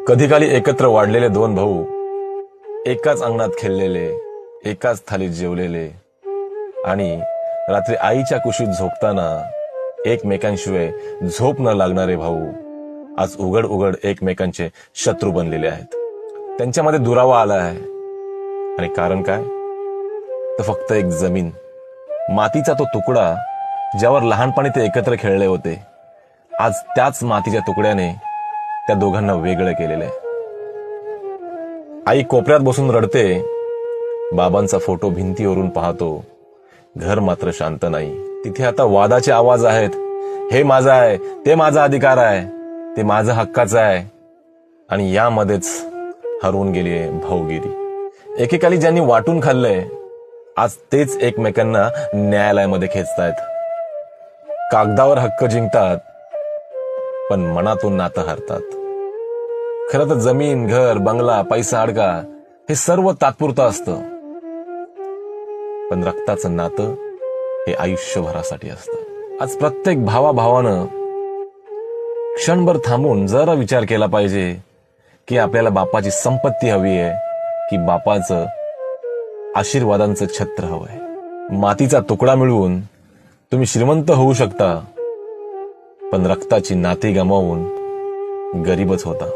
कधी काली एकत्र वाढलेले दोन भाऊ, एकाच अंगणात खेळलेले, एकाच थालीत जेवलेले आणि रात्री आईच्या कुशीत झोपताना एकमेकांशिवाय झोप न लागणारे भाऊ आज उघड उघड एकमेकांचे शत्रू बनलेले आहेत. त्यांच्यामध्ये दुरावा आला आहे. आणि कारण काय? तर फक्त एक जमीन, मातीचा तो तुकडा ज्यावर लहानपणी ते एकत्र खेळले होते. आज त्याच मातीच्या तुकड्याने त्या दोघांना वेगळं केलेलं आहे. आई कोपऱ्यात बसून रडते, बाबांचा फोटो भिंतीवरून पाहतो. घर मात्र शांत नाही. तिथे आता वादाचे आवाज आहेत. हे माझं आहे, ते माझा अधिकार आहे, ते माझं हक्काचं आहे. आणि यामध्येच हरवून गेली आहे भाऊगिरी. एकेकाली ज्यांनी वाटून खाल्लंय, आज तेच एकमेकांना न्यायालयामध्ये खेचतायत. कागदावर हक्क जिंकतात, पण मनातून नातं हरतात. खरं तर जमीन, घर, बंगला, पैसा, अडका हे सर्व तात्पुरतं असतं, पण रक्ताचं नातं हे आयुष्यभरासाठी असतं. आज प्रत्येक भावाभावानं क्षणभर थांबून जरा विचार केला पाहिजे की आपल्याला बापाची संपत्ती हवी आहे की बापाचं आशीर्वादांचं छत्र हवंय. मातीचा तुकडा मिळवून तुम्ही श्रीमंत होऊ शकता, पण रक्ताची नाती गमावून गरीबच होता.